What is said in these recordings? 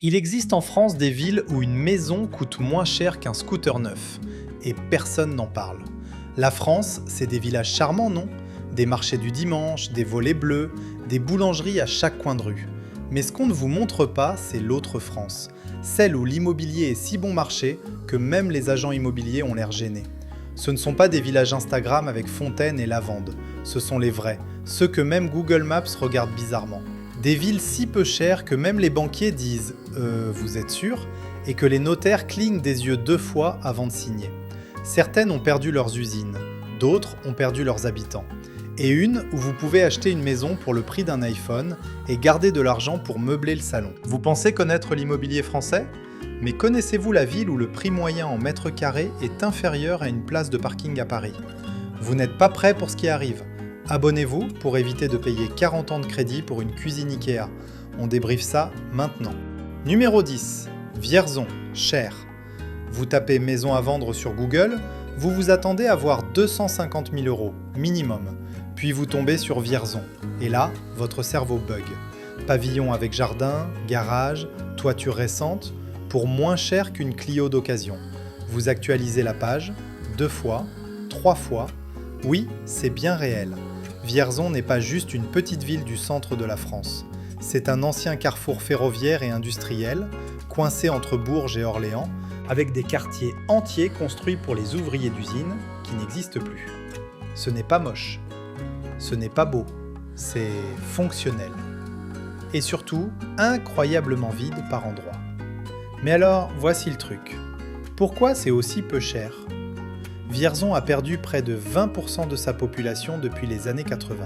Il existe en France des villes où une maison coûte moins cher qu'un scooter neuf, et personne n'en parle. La France, c'est des villages charmants, non? Des marchés du dimanche, des volets bleus, des boulangeries à chaque coin de rue. Mais ce qu'on ne vous montre pas, c'est l'autre France, celle où l'immobilier est si bon marché que même les agents immobiliers ont l'air gênés. Ce ne sont pas des villages Instagram avec fontaines et lavandes, ce sont les vrais, ceux que même Google Maps regarde bizarrement. Des villes si peu chères que même les banquiers disent « vous êtes sûr ?» et que les notaires clignent des yeux 2 fois avant de signer. Certaines ont perdu leurs usines, d'autres ont perdu leurs habitants. Et une où vous pouvez acheter une maison pour le prix d'un iPhone et garder de l'argent pour meubler le salon. Vous pensez connaître l'immobilier français ? Mais connaissez-vous la ville où le prix moyen en mètre carré est inférieur à une place de parking à Paris ? Vous n'êtes pas prêt pour ce qui arrive. Abonnez-vous pour éviter de payer 40 ans de crédit pour une cuisine Ikea. On débriefe ça maintenant. Numéro 10. Vierzon, cher. Vous tapez maison à vendre sur Google, vous vous attendez à voir 250 000 € minimum. Puis vous tombez sur Vierzon. Et là, votre cerveau bug. Pavillon avec jardin, garage, toiture récente, pour moins cher qu'une Clio d'occasion. Vous actualisez la page, 2 fois, 3 fois. Oui, c'est bien réel. Vierzon n'est pas juste une petite ville du centre de la France. C'est un ancien carrefour ferroviaire et industriel, coincé entre Bourges et Orléans, avec des quartiers entiers construits pour les ouvriers d'usine qui n'existent plus. Ce n'est pas moche. Ce n'est pas beau. C'est fonctionnel. Et surtout, incroyablement vide par endroits. Mais alors, voici le truc. Pourquoi c'est aussi peu cher ? Vierzon a perdu près de 20% de sa population depuis les années 80.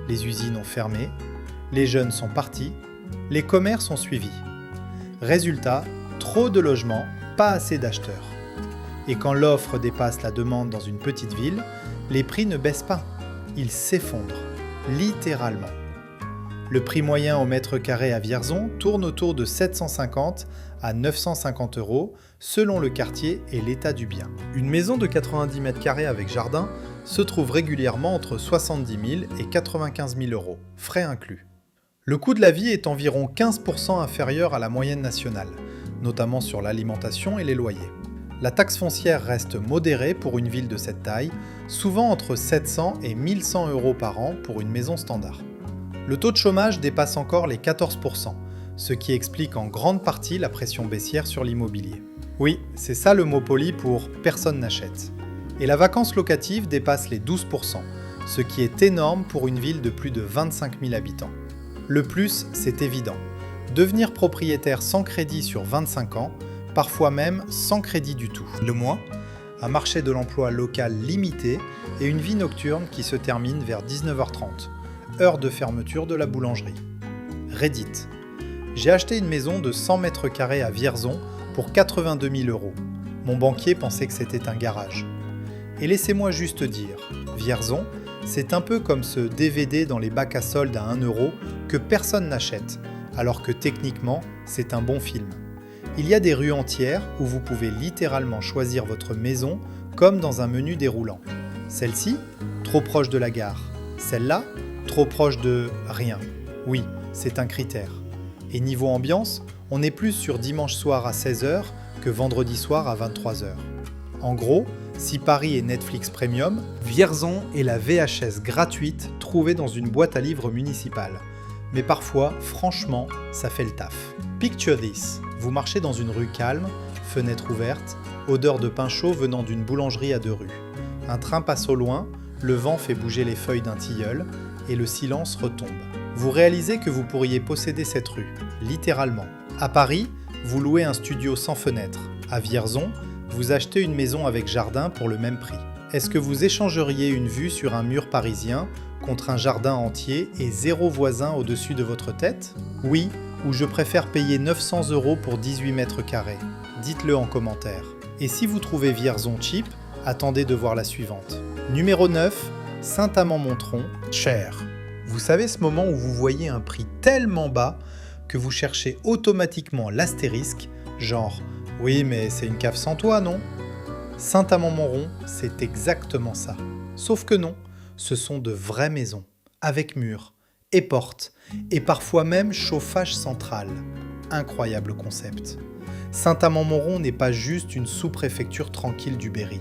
Les usines ont fermé, les jeunes sont partis, les commerces ont suivi. Résultat, trop de logements, pas assez d'acheteurs. Et quand l'offre dépasse la demande dans une petite ville, les prix ne baissent pas, ils s'effondrent, littéralement. Le prix moyen au mètre carré à Vierzon tourne autour de 750 à 950 € selon le quartier et l'état du bien. Une maison de 90 mètres carrés avec jardin se trouve régulièrement entre 70 000 et 95 000 €, frais inclus. Le coût de la vie est environ 15% inférieur à la moyenne nationale, notamment sur l'alimentation et les loyers. La taxe foncière reste modérée pour une ville de cette taille, souvent entre 700 et 1100 € par an pour une maison standard. Le taux de chômage dépasse encore les 14%, ce qui explique en grande partie la pression baissière sur l'immobilier. Oui, c'est ça le mot poli pour « personne n'achète ». Et la vacance locative dépasse les 12%, ce qui est énorme pour une ville de plus de 25 000 habitants. Le plus, c'est évident. Devenir propriétaire sans crédit sur 25 ans, parfois même sans crédit du tout. Le moins, un marché de l'emploi local limité et une vie nocturne qui se termine vers 19h30, heure de fermeture de la boulangerie. Reddit. J'ai acheté une maison de 100 mètres carrés à Vierzon pour 82 000 €. Mon banquier pensait que c'était un garage. Et laissez-moi juste dire, Vierzon, c'est un peu comme ce DVD dans les bacs à soldes à 1 € que personne n'achète, alors que techniquement, c'est un bon film. Il y a des rues entières où vous pouvez littéralement choisir votre maison comme dans un menu déroulant. Celle-ci, trop proche de la gare. Celle-là, trop proche de rien. Oui, c'est un critère. Et niveau ambiance, on est plus sur dimanche soir à 16h que vendredi soir à 23h. En gros, si Paris est Netflix Premium, Vierzon est la VHS gratuite trouvée dans une boîte à livres municipale. Mais parfois, franchement, ça fait le taf. Picture this, vous marchez dans une rue calme, fenêtre ouverte, odeur de pain chaud venant d'une boulangerie à 2 rues. Un train passe au loin, le vent fait bouger les feuilles d'un tilleul et le silence retombe. Vous réalisez que vous pourriez posséder cette rue, littéralement. À Paris, vous louez un studio sans fenêtre. À Vierzon, vous achetez une maison avec jardin pour le même prix. Est-ce que vous échangeriez une vue sur un mur parisien contre un jardin entier et 0 voisin au-dessus de votre tête ? Oui, ou je préfère payer 900 € pour 18 mètres carrés. Dites-le en commentaire. Et si vous trouvez Vierzon cheap, attendez de voir la suivante. Numéro 9, Saint-Amand-Montrond, cher. Vous savez ce moment où vous voyez un prix tellement bas que vous cherchez automatiquement l'astérisque, genre « oui mais c'est une cave sans toit, non ?» Saint-Amand-Montrond, c'est exactement ça. Sauf que non, ce sont de vraies maisons, avec murs, et portes, et parfois même chauffage central. incroyable concept. Saint-Amand-Montrond n'est pas juste une sous-préfecture tranquille du Berry.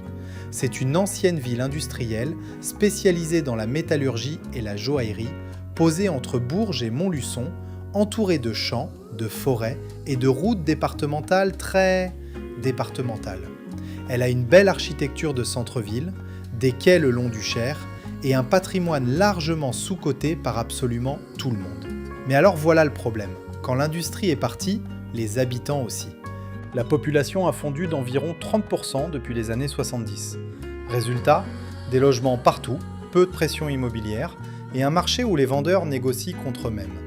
C'est une ancienne ville industrielle spécialisée dans la métallurgie et la joaillerie, posée entre Bourges et Montluçon, entourée de champs, de forêts et de routes départementales très départementales. Elle a une belle architecture de centre-ville, des quais le long du Cher et un patrimoine largement sous-coté par absolument tout le monde. Mais alors voilà le problème. Quand l'industrie est partie, les habitants aussi. La population a fondu d'environ 30% depuis les années 70. Résultat, des logements partout, peu de pression immobilière et un marché où les vendeurs négocient contre eux-mêmes.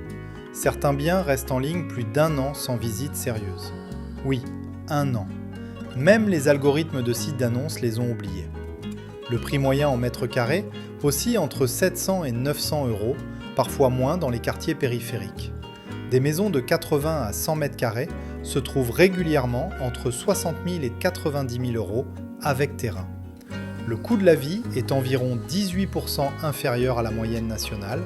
Certains biens restent en ligne plus d'1 an sans visite sérieuse. Oui, 1 an. Même les algorithmes de sites d'annonces les ont oubliés. Le prix moyen en mètre carré oscille entre 700 et 900 €, parfois moins dans les quartiers périphériques. Des maisons de 80 à 100 mètres carrés se trouvent régulièrement entre 60 000 et 90 000 € avec terrain. Le coût de la vie est environ 18% inférieur à la moyenne nationale,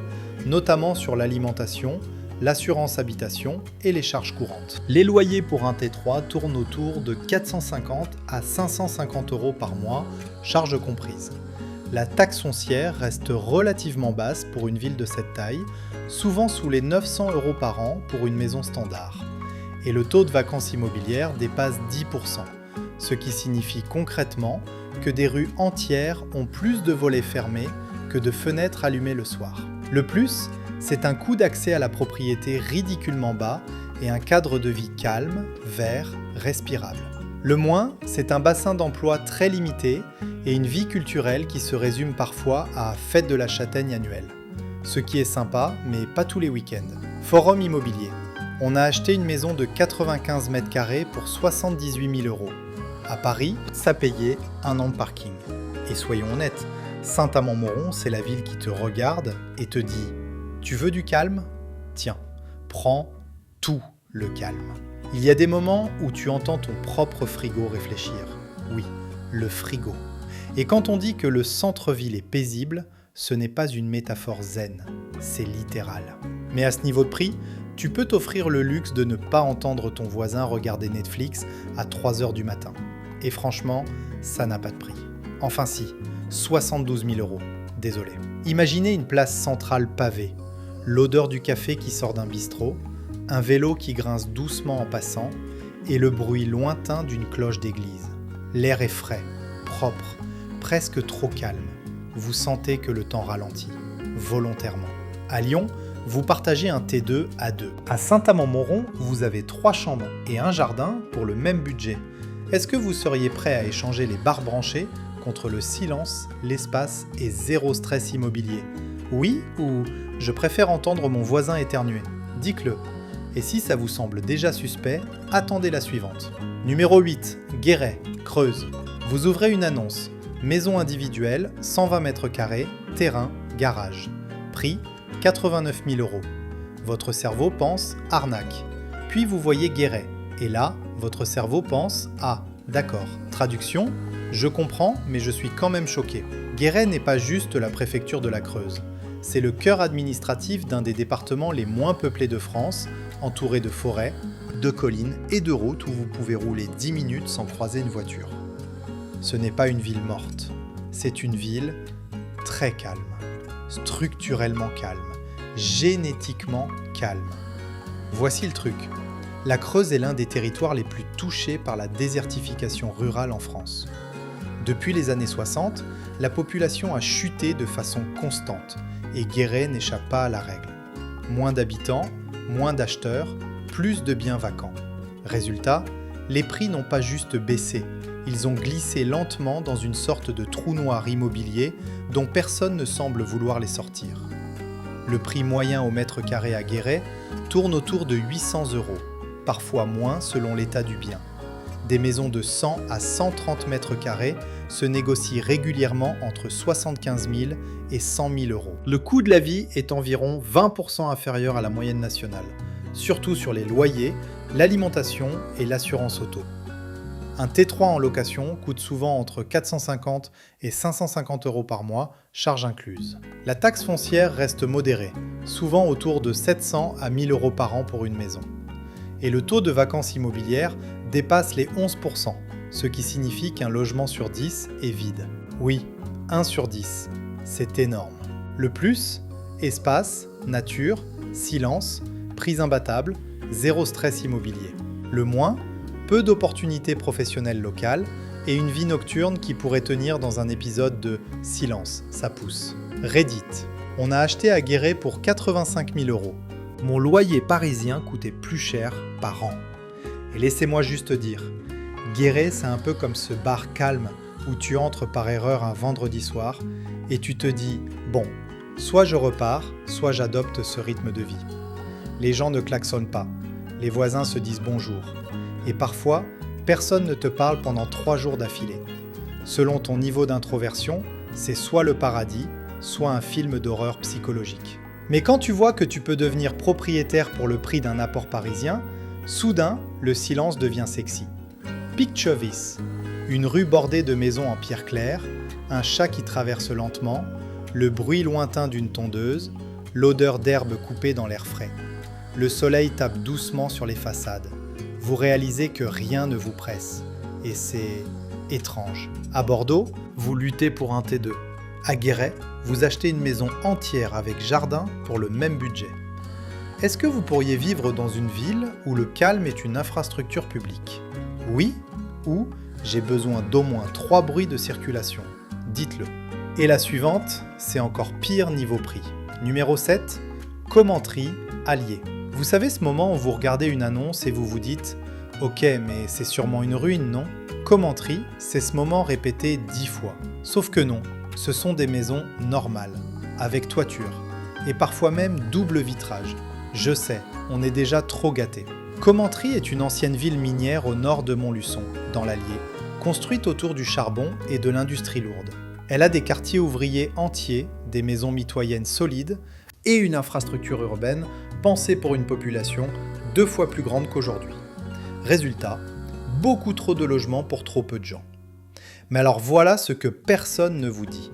notamment sur l'alimentation, l'assurance habitation et les charges courantes. Les loyers pour un T3 tournent autour de 450 à 550 € par mois, charges comprises. La taxe foncière reste relativement basse pour une ville de cette taille, souvent sous les 900 € par an pour une maison standard. Et le taux de vacances immobilières dépasse 10%, ce qui signifie concrètement que des rues entières ont plus de volets fermés que de fenêtres allumées le soir. Le plus, c'est un coût d'accès à la propriété ridiculement bas et un cadre de vie calme, vert, respirable. Le moins, c'est un bassin d'emploi très limité et une vie culturelle qui se résume parfois à fête de la châtaigne annuelle. Ce qui est sympa, mais pas tous les week-ends. Forum immobilier. On a acheté une maison de 95 mètres carrés pour 78 000 €. À Paris, ça payait 1 an de parking. Et soyons honnêtes, Saint-Amand-Montrond, c'est la ville qui te regarde et te dit « Tu veux du calme ? Tiens, prends tout le calme. » Il y a des moments où tu entends ton propre frigo réfléchir. Oui, le frigo. Et quand on dit que le centre-ville est paisible, ce n'est pas une métaphore zen, c'est littéral. Mais à ce niveau de prix, tu peux t'offrir le luxe de ne pas entendre ton voisin regarder Netflix à 3 h du matin. Et franchement, ça n'a pas de prix. Enfin si, 72 000 €. Désolé. Imaginez une place centrale pavée, l'odeur du café qui sort d'un bistrot, un vélo qui grince doucement en passant et le bruit lointain d'une cloche d'église. L'air est frais, propre, presque trop calme. Vous sentez que le temps ralentit, volontairement. À Lyon, vous partagez un T2 à 2. À Saint-Amand-Montrond, vous avez 3 chambres et un jardin pour le même budget. Est-ce que vous seriez prêt à échanger les barres branchées contre le silence, l'espace et zéro stress immobilier? Oui ou je préfère entendre mon voisin éternuer? Dites-le. Et si ça vous semble déjà suspect, attendez la suivante. Numéro 8, Guéret, Creuse. Vous ouvrez une annonce. Maison individuelle, 120 mètres carrés, terrain, garage. Prix, 89 000 €. Votre cerveau pense arnaque. Puis vous voyez Guéret. Et là, votre cerveau pense ah, d'accord. Traduction, je comprends, mais je suis quand même choqué. Guéret n'est pas juste la préfecture de la Creuse. C'est le cœur administratif d'un des départements les moins peuplés de France, entouré de forêts, de collines et de routes où vous pouvez rouler 10 minutes sans croiser une voiture. Ce n'est pas une ville morte, c'est une ville très calme, structurellement calme, génétiquement calme. Voici le truc. La Creuse est l'un des territoires les plus touchés par la désertification rurale en France. Depuis les années 60, la population a chuté de façon constante et Guéret n'échappe pas à la règle. Moins d'habitants, moins d'acheteurs, plus de biens vacants. Résultat, les prix n'ont pas juste baissé, ils ont glissé lentement dans une sorte de trou noir immobilier dont personne ne semble vouloir les sortir. Le prix moyen au mètre carré à Guéret tourne autour de 800 €, parfois moins selon l'état du bien. Des maisons de 100 à 130 mètres carrés se négocient régulièrement entre 75 000 et 100 000 €. Le coût de la vie est environ 20% inférieur à la moyenne nationale, surtout sur les loyers, l'alimentation et l'assurance auto. Un T3 en location coûte souvent entre 450 et 550 € par mois, charges incluses. La taxe foncière reste modérée, souvent autour de 700 à 1000 € par an pour une maison. Et le taux de vacances immobilières dépasse les 11%, ce qui signifie qu'un logement sur 10 est vide. Oui, 1 sur 10, c'est énorme. Le plus, espace, nature, silence, prise imbattable, zéro stress immobilier. Le moins, peu d'opportunités professionnelles locales et une vie nocturne qui pourrait tenir dans un épisode de Silence, ça pousse. Reddit. On a acheté à Guéret pour 85 000 €. Mon loyer parisien coûtait plus cher par an. Et laissez-moi juste dire, Guéret, c'est un peu comme ce bar calme où tu entres par erreur un vendredi soir et tu te dis « Bon, soit je repars, soit j'adopte ce rythme de vie ». Les gens ne klaxonnent pas, les voisins se disent bonjour. Et parfois, personne ne te parle pendant 3 jours d'affilée. Selon ton niveau d'introversion, c'est soit le paradis, soit un film d'horreur psychologique. Mais quand tu vois que tu peux devenir propriétaire pour le prix d'un apport parisien, soudain, le silence devient sexy. Picture this. Une rue bordée de maisons en pierre claire, un chat qui traverse lentement, le bruit lointain d'une tondeuse, l'odeur d'herbe coupée dans l'air frais. Le soleil tape doucement sur les façades. Vous réalisez que rien ne vous presse. Et c'est étrange. À Bordeaux, vous luttez pour un T2. À Guéret, vous achetez une maison entière avec jardin pour le même budget. Est-ce que vous pourriez vivre dans une ville où le calme est une infrastructure publique ? Oui ou j'ai besoin d'au moins 3 bruits de circulation. Dites-le. Et la suivante, c'est encore pire niveau prix. Numéro 7, Commentry, Allier. Vous savez ce moment où vous regardez une annonce et vous vous dites « Ok, mais c'est sûrement une ruine, non ?» Commentry, c'est ce moment répété 10 fois. Sauf que non, ce sont des maisons normales, avec toiture, et parfois même double vitrage. Je sais, on est déjà trop gâtés. Commentry est une ancienne ville minière au nord de Montluçon, dans l'Allier, construite autour du charbon et de l'industrie lourde. Elle a des quartiers ouvriers entiers, des maisons mitoyennes solides et une infrastructure urbaine pensée pour une population 2 fois plus grande qu'aujourd'hui. Résultat, beaucoup trop de logements pour trop peu de gens. Mais alors voilà ce que personne ne vous dit.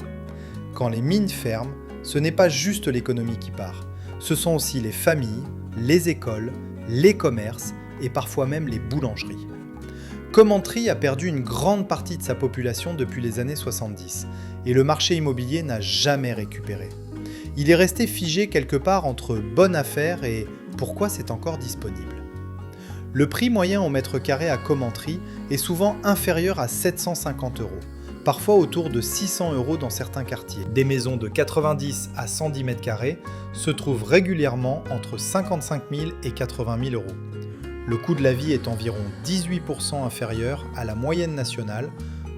Quand les mines ferment, ce n'est pas juste l'économie qui part. Ce sont aussi les familles, les écoles, les commerces et parfois même les boulangeries. Commentry a perdu une grande partie de sa population depuis les années 70 et le marché immobilier n'a jamais récupéré. Il est resté figé quelque part entre bonne affaire et pourquoi c'est encore disponible. Le prix moyen au mètre carré à Commentry est souvent inférieur à 750 €, parfois autour de 600 € dans certains quartiers. Des maisons de 90 à 110 mètres carrés se trouvent régulièrement entre 55 000 et 80 000 €. Le coût de la vie est environ 18% inférieur à la moyenne nationale,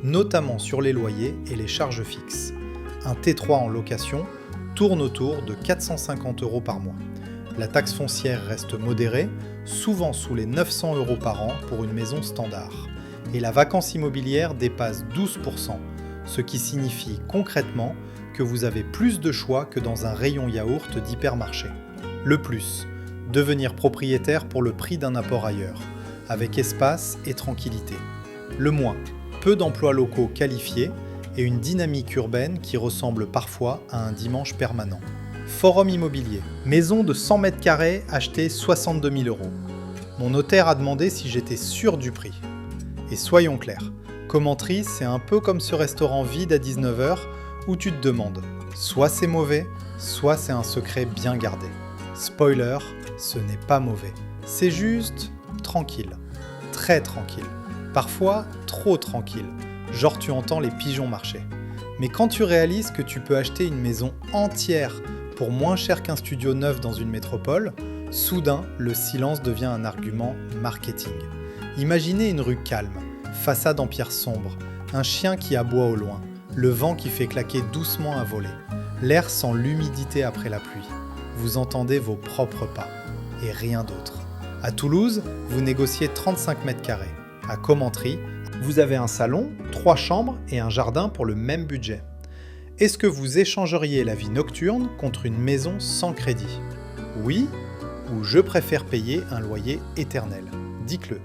notamment sur les loyers et les charges fixes. Un T3 en location tourne autour de 450 € par mois. La taxe foncière reste modérée, souvent sous les 900 € par an pour une maison standard. Et la vacance immobilière dépasse 12%, ce qui signifie concrètement que vous avez plus de choix que dans un rayon yaourt d'hypermarché. Le plus, devenir propriétaire pour le prix d'un apport ailleurs, avec espace et tranquillité. Le moins, peu d'emplois locaux qualifiés et une dynamique urbaine qui ressemble parfois à un dimanche permanent. Forum immobilier. Maison de 100 mètres carrés achetée 62 000 €. Mon notaire a demandé si j'étais sûr du prix. Et soyons clairs, Commentry, c'est un peu comme ce restaurant vide à 19 h où tu te demandes, soit c'est mauvais, soit c'est un secret bien gardé. Spoiler, ce n'est pas mauvais. C'est juste tranquille. Très tranquille. Parfois, trop tranquille. Genre tu entends les pigeons marcher. Mais quand tu réalises que tu peux acheter une maison entière pour moins cher qu'un studio neuf dans une métropole, soudain, le silence devient un argument marketing. Imaginez une rue calme, façade en pierre sombre, un chien qui aboie au loin, le vent qui fait claquer doucement un volet, l'air sans l'humidité après la pluie. Vous entendez vos propres pas, et rien d'autre. À Toulouse, vous négociez 35 mètres carrés. À Commentry, vous avez un salon, 3 chambres et un jardin pour le même budget. Est-ce que vous échangeriez la vie nocturne contre une maison sans crédit ? Oui, ou je préfère payer un loyer éternel. Dites-le.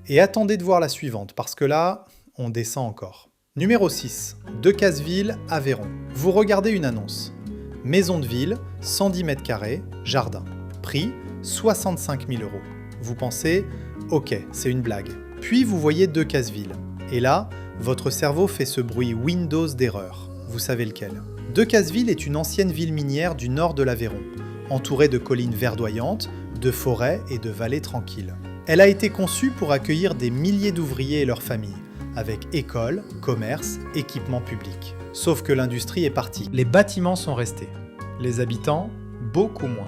Et attendez de voir la suivante, parce que là, on descend encore. Numéro 6, Decazeville, Aveyron. Vous regardez une annonce. Maison de ville, 110 mètres carrés, jardin. Prix, 65 000 €. Vous pensez « Ok, c'est une blague ». Puis vous voyez Decazeville. Et là, votre cerveau fait ce bruit Windows d'erreur. Vous savez lequel. Decazeville est une ancienne ville minière du nord de l'Aveyron, entourée de collines verdoyantes, de forêts et de vallées tranquilles. Elle a été conçue pour accueillir des milliers d'ouvriers et leurs familles, avec écoles, commerces, équipements publics. Sauf que l'industrie est partie. Les bâtiments sont restés. Les habitants, beaucoup moins.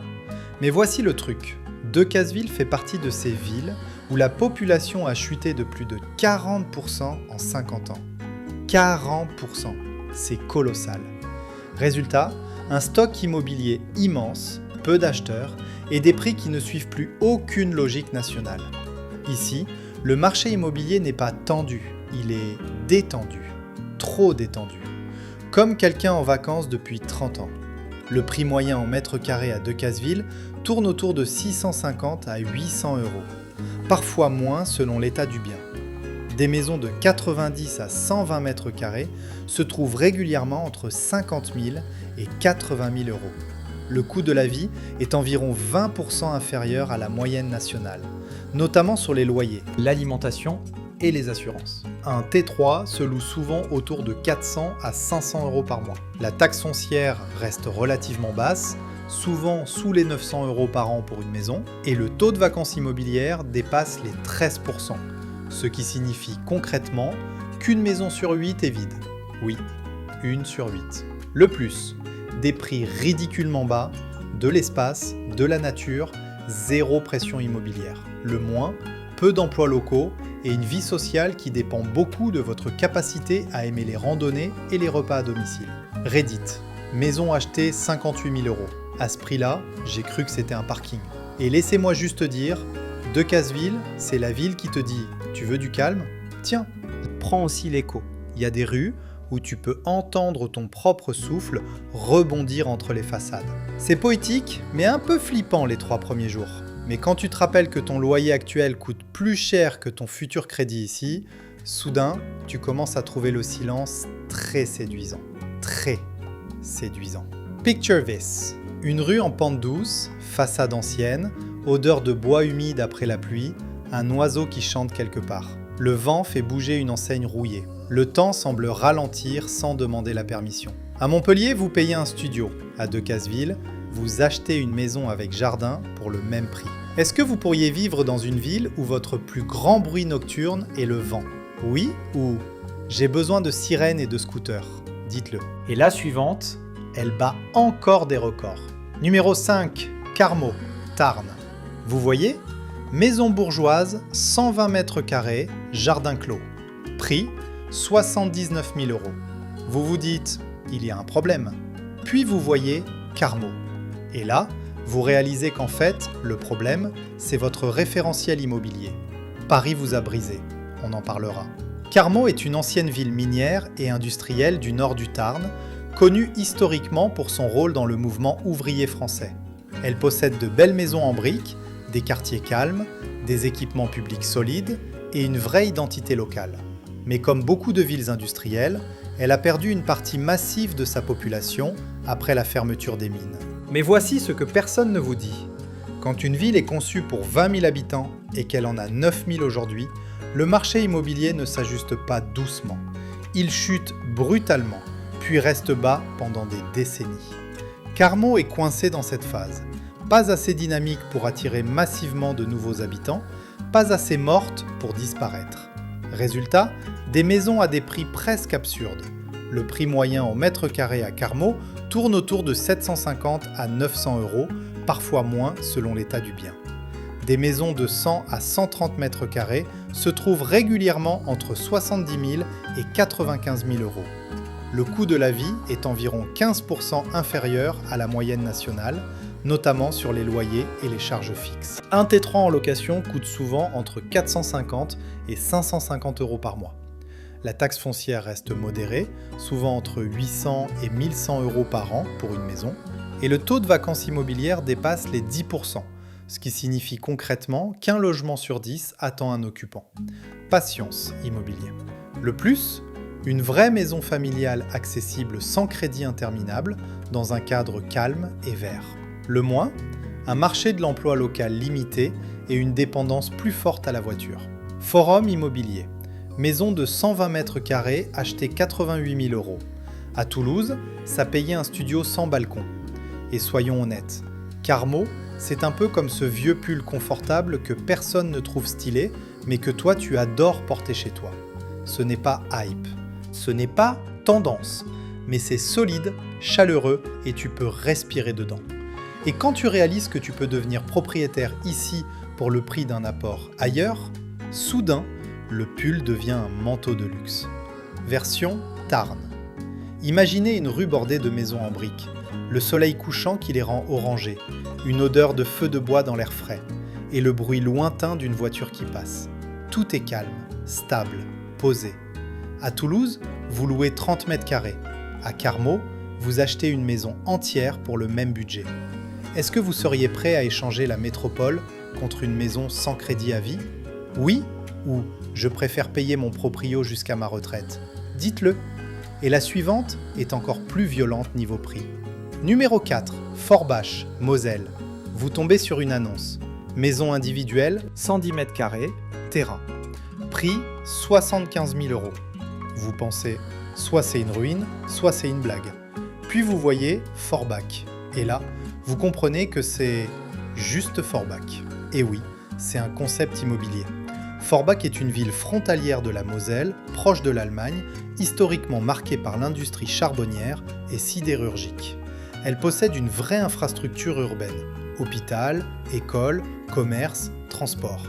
Mais voici le truc. Decazeville fait partie de ces villes où la population a chuté de plus de 40% en 50 ans. 40%, c'est colossal. Résultat, un stock immobilier immense, peu d'acheteurs et des prix qui ne suivent plus aucune logique nationale. Ici, le marché immobilier n'est pas tendu, il est détendu. Trop détendu. Comme quelqu'un en vacances depuis 30 ans. Le prix moyen en mètre carré à Decazeville tourne autour de 650 à 800 €. Parfois moins selon l'état du bien. Des maisons de 90 à 120 mètres carrés se trouvent régulièrement entre 50 000 et 80 000 €. Le coût de la vie est environ 20% inférieur à la moyenne nationale, notamment sur les loyers, l'alimentation et les assurances. Un T3 se loue souvent autour de 400 à 500 € par mois. La taxe foncière reste relativement basse, souvent sous les 900 € par an pour une maison, et le taux de vacances immobilières dépasse les 13%, ce qui signifie concrètement qu'une maison sur 8 est vide. Oui, 1 sur 8. Le plus, des prix ridiculement bas, de l'espace, de la nature, zéro pression immobilière. Le moins, peu d'emplois locaux et une vie sociale qui dépend beaucoup de votre capacité à aimer les randonnées et les repas à domicile. Reddit, maison achetée 58 000 €. À ce prix-là, j'ai cru que c'était un parking. Et laissez-moi juste dire, Decazeville, c'est la ville qui te dit « Tu veux du calme ? Tiens, prends aussi l'écho. Il y a des rues où tu peux entendre ton propre souffle rebondir entre les façades. C'est poétique, mais un peu flippant les 3 premiers jours. Mais quand tu te rappelles que ton loyer actuel coûte plus cher que ton futur crédit ici, soudain, tu commences à trouver le silence très séduisant. Très séduisant. Picture this. Une rue en pente douce, façade ancienne, odeur de bois humide après la pluie, un oiseau qui chante quelque part. Le vent fait bouger une enseigne rouillée. Le temps semble ralentir sans demander la permission. À Montpellier, vous payez un studio. À Decazeville, vous achetez une maison avec jardin pour le même prix. Est-ce que vous pourriez vivre dans une ville où votre plus grand bruit nocturne est le vent ? Oui ou « J'ai besoin de sirènes et de scooters ». Dites-le. Et la suivante, elle bat encore des records. Numéro 5, Carmaux, Tarn. Vous voyez ? Maison bourgeoise, 120 mètres carrés, jardin clos. Prix, 79 000 €. Vous vous dites, il y a un problème. Puis vous voyez Carmaux. Et là, vous réalisez qu'en fait, le problème, c'est votre référentiel immobilier. Paris vous a brisé. On en parlera. Carmaux est une ancienne ville minière et industrielle du nord du Tarn, connue historiquement pour son rôle dans le mouvement ouvrier français. Elle possède de belles maisons en briques, des quartiers calmes, des équipements publics solides et une vraie identité locale. Mais comme beaucoup de villes industrielles, elle a perdu une partie massive de sa population après la fermeture des mines. Mais voici ce que personne ne vous dit. Quand une ville est conçue pour 20 000 habitants et qu'elle en a 9 000 aujourd'hui, le marché immobilier ne s'ajuste pas doucement. Il chute brutalement, puis reste bas pendant des décennies. Carmaux est coincé dans cette phase. Pas assez dynamique pour attirer massivement de nouveaux habitants, pas assez morte pour disparaître. Résultat, des maisons à des prix presque absurdes. Le prix moyen au mètre carré à Carmaux tourne autour de 750 à 900 €, parfois moins selon l'état du bien. Des maisons de 100 à 130 mètres carrés se trouvent régulièrement entre 70 000 et 95 000 €. Le coût de la vie est environ 15% inférieur à la moyenne nationale, notamment sur les loyers et les charges fixes. Un T3 en location coûte souvent entre 450 et 550 € par mois. La taxe foncière reste modérée, souvent entre 800 et 1100 € par an pour une maison, et le taux de vacances immobilières dépasse les 10%, ce qui signifie concrètement qu'un logement sur 10 attend un occupant. Patience immobilier. Le plus, une vraie maison familiale accessible sans crédit interminable, dans un cadre calme et vert. Le moins, un marché de l'emploi local limité et une dépendance plus forte à la voiture. Forum Immobilier. Maison de 120 mètres carrés achetée 88 000 euros. À Toulouse, ça payait un studio sans balcon. Et soyons honnêtes, Carmo, c'est un peu comme ce vieux pull confortable que personne ne trouve stylé, mais que toi tu adores porter chez toi. Ce n'est pas hype, ce n'est pas tendance, mais c'est solide, chaleureux et tu peux respirer dedans. Et quand tu réalises que tu peux devenir propriétaire ici pour le prix d'un apport ailleurs, soudain, le pull devient un manteau de luxe. Version Tarn. Imaginez une rue bordée de maisons en briques, le soleil couchant qui les rend orangés, une odeur de feu de bois dans l'air frais, et le bruit lointain d'une voiture qui passe. Tout est calme, stable, posé. À Toulouse, vous louez 30 mètres carrés. À Carmo, vous achetez une maison entière pour le même budget. Est-ce que vous seriez prêt à échanger la métropole contre une maison sans crédit à vie ? Oui ou je préfère payer mon proprio jusqu'à ma retraite ? Dites-le. Et la suivante est encore plus violente niveau prix. Numéro 4, Forbach, Moselle. Vous tombez sur une annonce. Maison individuelle, 110 mètres carrés, terrain. Prix 75 000 euros. Vous pensez, soit c'est une ruine, soit c'est une blague. Puis vous voyez Forbach. Et là, vous comprenez que c'est juste Forbach. Et oui, c'est un concept immobilier. Forbach est une ville frontalière de la Moselle, proche de l'Allemagne, historiquement marquée par l'industrie charbonnière et sidérurgique. Elle possède une vraie infrastructure urbaine. Hôpital, école, commerce, transport.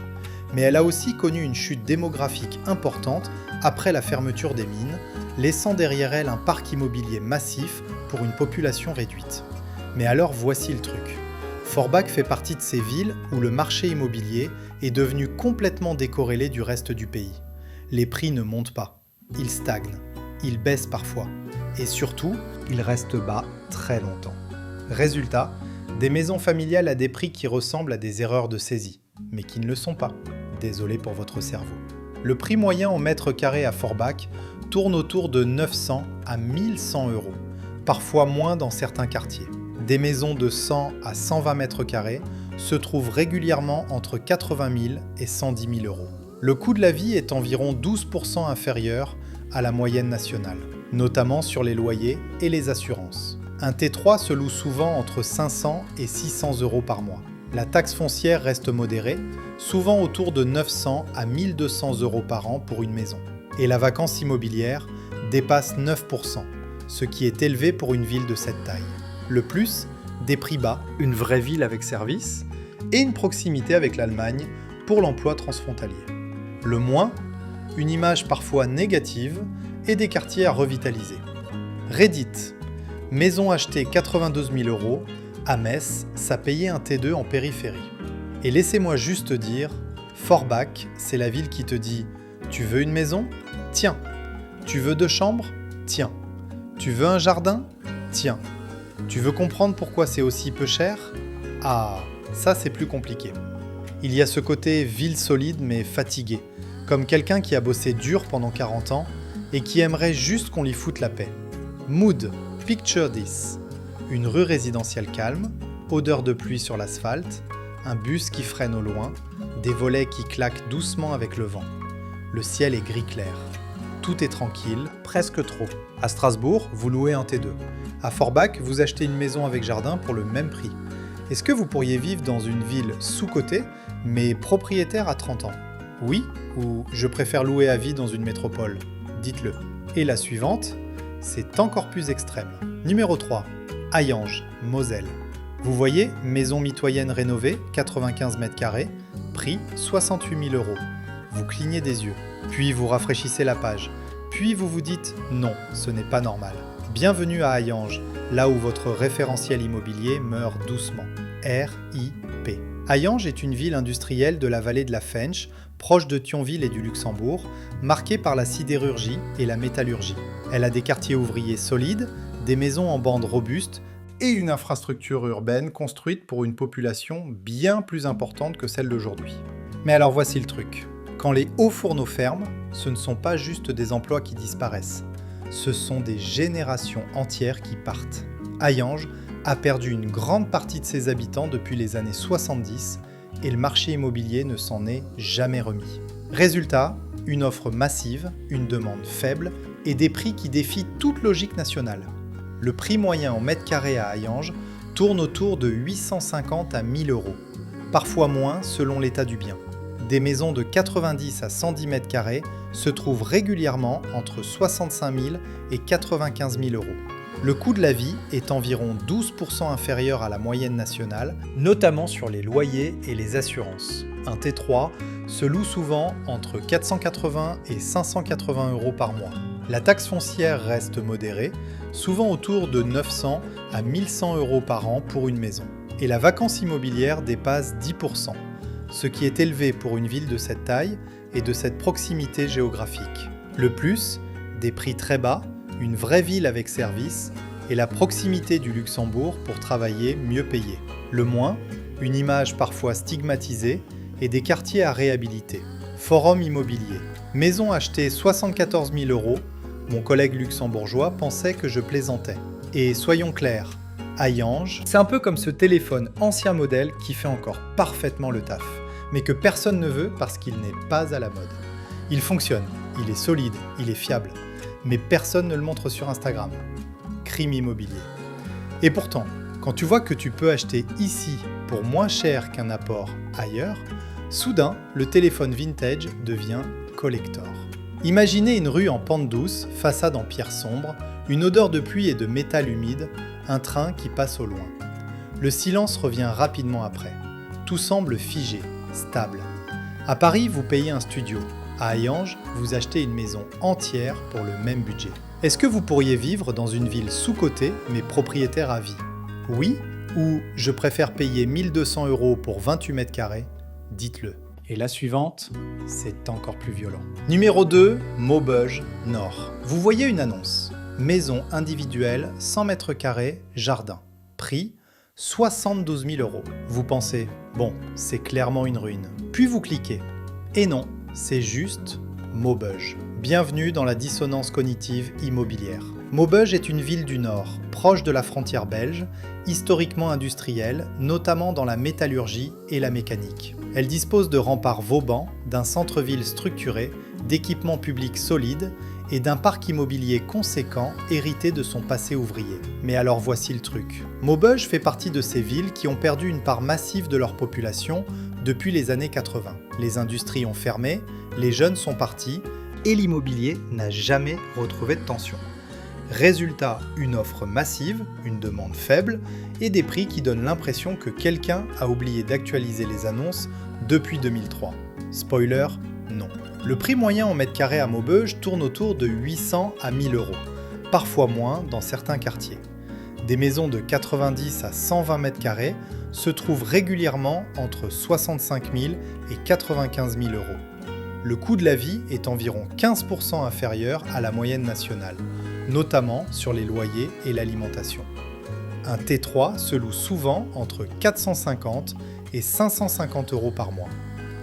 Mais elle a aussi connu une chute démographique importante après la fermeture des mines, laissant derrière elle un parc immobilier massif pour une population réduite. Mais alors voici le truc. Forbach fait partie de ces villes où le marché immobilier est devenu complètement décorrélé du reste du pays. Les prix ne montent pas, ils stagnent, ils baissent parfois, et surtout, ils restent bas très longtemps. Résultat, des maisons familiales à des prix qui ressemblent à des erreurs de saisie, mais qui ne le sont pas. Désolé pour votre cerveau. Le prix moyen en mètre carré à Forbach tourne autour de 900 à 1100 euros, parfois moins dans certains quartiers. Des maisons de 100 à 120 mètres carrés se trouvent régulièrement entre 80 000 et 110 000 euros. Le coût de la vie est environ 12% inférieur à la moyenne nationale, notamment sur les loyers et les assurances. Un T3 se loue souvent entre 500 et 600 euros par mois. La taxe foncière reste modérée, souvent autour de 900 à 1200 euros par an pour une maison. Et la vacance immobilière dépasse 9%, ce qui est élevé pour une ville de cette taille. Le plus, des prix bas, une vraie ville avec service, et une proximité avec l'Allemagne pour l'emploi transfrontalier. Le moins, une image parfois négative et des quartiers à revitaliser. Reddit, maison achetée 92 000 euros, à Metz, ça payait un T2 en périphérie. Et laissez-moi juste dire, Forbach, c'est la ville qui te dit « Tu veux une maison ? Tiens. Tu veux 2 chambres ? Tiens. Tu veux un jardin ? Tiens. Tu veux comprendre pourquoi c'est aussi peu cher ? Ah, ça c'est plus compliqué. Il y a ce côté ville solide mais fatigué, comme quelqu'un qui a bossé dur pendant 40 ans et qui aimerait juste qu'on lui foute la paix. Mood, picture this. Une rue résidentielle calme, odeur de pluie sur l'asphalte, un bus qui freine au loin, des volets qui claquent doucement avec le vent. Le ciel est gris clair. Tout est tranquille, presque trop. À Strasbourg, vous louez un T2. À Forbach, vous achetez une maison avec jardin pour le même prix. Est-ce que vous pourriez vivre dans une ville sous-cotée, mais propriétaire à 30 ans ? Oui, ou je préfère louer à vie dans une métropole ? Dites-le. Et la suivante, c'est encore plus extrême. Numéro 3, Hayange, Moselle. Vous voyez, maison mitoyenne rénovée, 95 mètres carrés, prix 68 000 euros. Vous clignez des yeux, puis vous rafraîchissez la page, puis vous vous dites « Non, ce n'est pas normal ». Bienvenue à Hayange, là où votre référentiel immobilier meurt doucement. RIP. Hayange est une ville industrielle de la vallée de la Fensch, proche de Thionville et du Luxembourg, marquée par la sidérurgie et la métallurgie. Elle a des quartiers ouvriers solides, des maisons en bande robustes et une infrastructure urbaine construite pour une population bien plus importante que celle d'aujourd'hui. Mais alors voici le truc. Quand les hauts fourneaux ferment, ce ne sont pas juste des emplois qui disparaissent. Ce sont des générations entières qui partent. Hayange a perdu une grande partie de ses habitants depuis les années 70 et le marché immobilier ne s'en est jamais remis. Résultat, une offre massive, une demande faible et des prix qui défient toute logique nationale. Le prix moyen en mètre carré à Hayange tourne autour de 850 à 1000 euros, parfois moins selon l'état du bien. Des maisons de 90 à 110 mètres carrés se trouvent régulièrement entre 65 000 et 95 000 euros. Le coût de la vie est environ 12% inférieur à la moyenne nationale, notamment sur les loyers et les assurances. Un T3 se loue souvent entre 480 et 580 euros par mois. La taxe foncière reste modérée, souvent autour de 900 à 1100 euros par an pour une maison. Et la vacance immobilière dépasse 10%, ce qui est élevé pour une ville de cette taille et de cette proximité géographique. Le plus, des prix très bas, une vraie ville avec service et la proximité du Luxembourg pour travailler mieux payé. Le moins, une image parfois stigmatisée et des quartiers à réhabiliter. Forum immobilier. Maison achetée 74 000 euros, mon collègue luxembourgeois pensait que je plaisantais. Et soyons clairs, Hayange, c'est un peu comme ce téléphone ancien modèle qui fait encore parfaitement le taf, mais que personne ne veut parce qu'il n'est pas à la mode. Il fonctionne, il est solide, il est fiable, mais personne ne le montre sur Instagram. Crime immobilier. Et pourtant, quand tu vois que tu peux acheter ici pour moins cher qu'un apport ailleurs, soudain, le téléphone vintage devient collector. Imaginez une rue en pente douce, façade en pierre sombre, une odeur de pluie et de métal humide, un train qui passe au loin. Le silence revient rapidement après. Tout semble figé, stable. À Paris, vous payez un studio. À Hayange, vous achetez une maison entière pour le même budget. Est-ce que vous pourriez vivre dans une ville sous-cotée mais propriétaire à vie ? Oui, ou je préfère payer 1200 euros pour 28 mètres carrés ? Dites-le. Et la suivante, c'est encore plus violent. Numéro 2, Maubeuge, Nord. Vous voyez une annonce. Maison individuelle, 100 mètres carrés, jardin. Prix, 72 000 euros. Vous pensez, bon, c'est clairement une ruine. Puis vous cliquez. Et non, c'est juste Maubeuge. Bienvenue dans la dissonance cognitive immobilière. Maubeuge est une ville du Nord, proche de la frontière belge, historiquement industrielle, notamment dans la métallurgie et la mécanique. Elle dispose de remparts Vauban, d'un centre-ville structuré, d'équipements publics solides et d'un parc immobilier conséquent hérité de son passé ouvrier. Mais alors voici le truc. Maubeuge fait partie de ces villes qui ont perdu une part massive de leur population depuis les années 80. Les industries ont fermé, les jeunes sont partis et l'immobilier n'a jamais retrouvé de tension. Résultat, une offre massive, une demande faible et des prix qui donnent l'impression que quelqu'un a oublié d'actualiser les annonces depuis 2003. Spoiler, non. Le prix moyen en mètre carré à Maubeuge tourne autour de 800 à 1000 euros, parfois moins dans certains quartiers. Des maisons de 90 à 120 mètres carrés se trouvent régulièrement entre 65 000 et 95 000 euros. Le coût de la vie est environ 15% inférieur à la moyenne nationale, notamment sur les loyers et l'alimentation. Un T3 se loue souvent entre 450 et 550 euros par mois.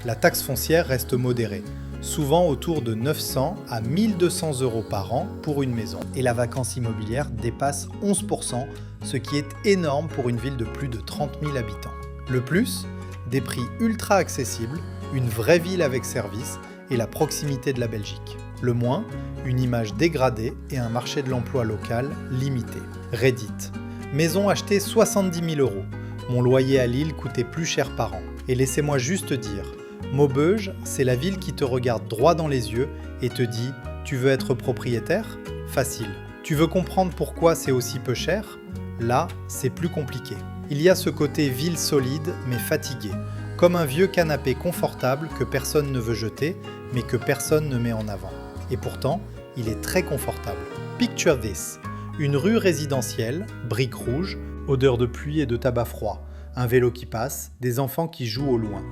La taxe foncière reste modérée, souvent autour de 900 à 1200 euros par an pour une maison. Et la vacance immobilière dépasse 11%, ce qui est énorme pour une ville de plus de 30 000 habitants. Le plus, des prix ultra accessibles, une vraie ville avec service et la proximité de la Belgique. Le moins, une image dégradée et un marché de l'emploi local limité. Reddit. Maison achetée 70 000 euros. Mon loyer à Lille coûtait plus cher par an. Et laissez-moi juste dire, Maubeuge, c'est la ville qui te regarde droit dans les yeux et te dit « Tu veux être propriétaire ? Facile. Tu veux comprendre pourquoi c'est aussi peu cher ? Là, c'est plus compliqué. Il y a ce côté ville solide mais fatigué, comme un vieux canapé confortable que personne ne veut jeter, mais que personne ne met en avant. Et pourtant, il est très confortable. Picture this. Une rue résidentielle, briques rouges, odeur de pluie et de tabac froid, un vélo qui passe, des enfants qui jouent au loin.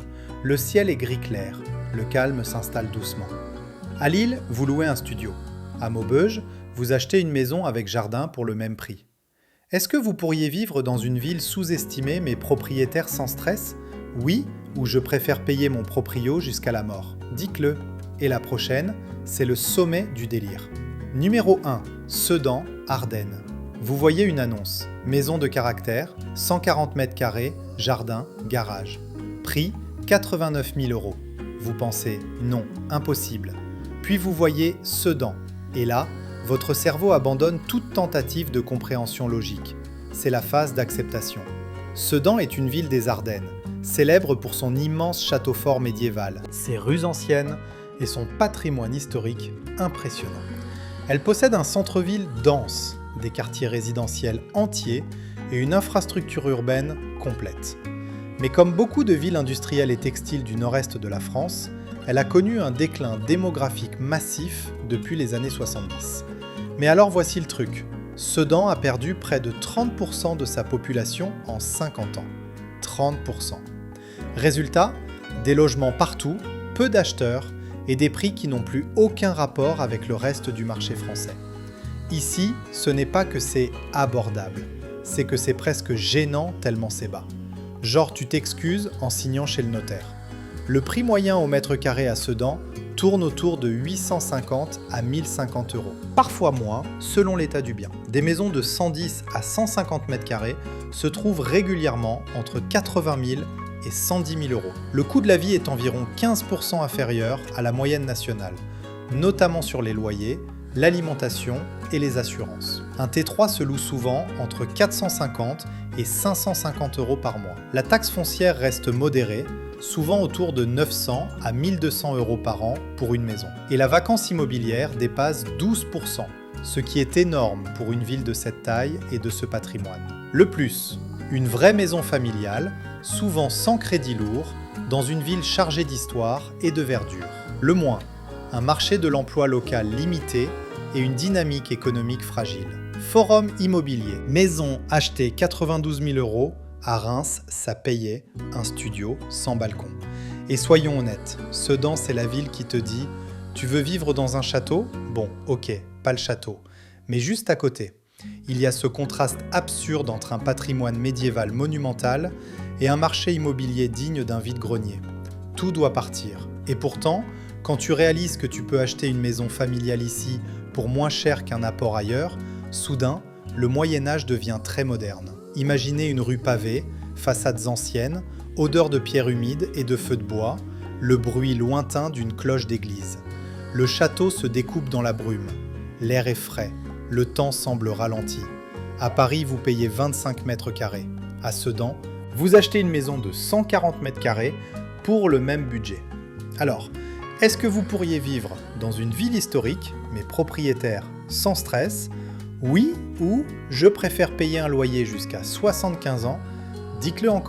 Le ciel est gris clair, le calme s'installe doucement. À Lille, vous louez un studio. À Maubeuge, vous achetez une maison avec jardin pour le même prix. Est-ce que vous pourriez vivre dans une ville sous-estimée mais propriétaire sans stress ? Oui, ou je préfère payer mon proprio jusqu'à la mort. Dites-le. Et la prochaine, c'est le sommet du délire. Numéro 1, Sedan, Ardennes. Vous voyez une annonce. Maison de caractère, 140 mètres carrés, jardin, garage. Prix, 89 000 €. Vous pensez non, impossible. Puis vous voyez Sedan. Et là, votre cerveau abandonne toute tentative de compréhension logique. C'est la phase d'acceptation. Sedan est une ville des Ardennes, célèbre pour son immense château fort médiéval, ses rues anciennes et son patrimoine historique impressionnant. Elle possède un centre-ville dense, des quartiers résidentiels entiers et une infrastructure urbaine complète. Mais comme beaucoup de villes industrielles et textiles du nord-est de la France, elle a connu un déclin démographique massif depuis les années 70. Mais alors voici le truc, Sedan a perdu près de 30% de sa population en 50 ans. 30%. Résultat, des logements partout, peu d'acheteurs et des prix qui n'ont plus aucun rapport avec le reste du marché français. Ici, ce n'est pas que c'est abordable, c'est que c'est presque gênant tellement c'est bas. Genre tu t'excuses en signant chez le notaire. Le prix moyen au mètre carré à Sedan tourne autour de 850 à 1050 €. Parfois moins, selon l'état du bien. Des maisons de 110 à 150 mètres carrés se trouvent régulièrement entre 80 000 et 110 000 €. Le coût de la vie est environ 15% inférieur à la moyenne nationale, notamment sur les loyers, l'alimentation et les assurances. Un T3 se loue souvent entre 450 et 550 € par mois. La taxe foncière reste modérée, souvent autour de 900 à 1200 € par an pour une maison. Et la vacance immobilière dépasse 12%, ce qui est énorme pour une ville de cette taille et de ce patrimoine. Le plus, une vraie maison familiale, souvent sans crédit lourd, dans une ville chargée d'histoire et de verdure. Le moins, un marché de l'emploi local limité et une dynamique économique fragile. Forum immobilier, maison achetée 92 000 €, à Reims, ça payait un studio sans balcon. Et soyons honnêtes, Sedan c'est la ville qui te dit « Tu veux vivre dans un château ? Bon, ok, pas le château. Mais juste à côté, il y a ce contraste absurde entre un patrimoine médiéval monumental et un marché immobilier digne d'un vide-grenier. Tout doit partir. Et pourtant, quand tu réalises que tu peux acheter une maison familiale ici pour moins cher qu'un apport ailleurs, soudain, le Moyen-Âge devient très moderne. Imaginez une rue pavée, façades anciennes, odeur de pierre humide et de feux de bois, le bruit lointain d'une cloche d'église. Le château se découpe dans la brume. L'air est frais, le temps semble ralenti. À Paris, vous payez 25 mètres carrés. À Sedan, vous achetez une maison de 140 mètres carrés pour le même budget. Alors, est-ce que vous pourriez vivre dans une ville historique, mais propriétaire sans stress ? Oui, ou je préfère payer un loyer jusqu'à 75 ans ? Dites-le en commentaire.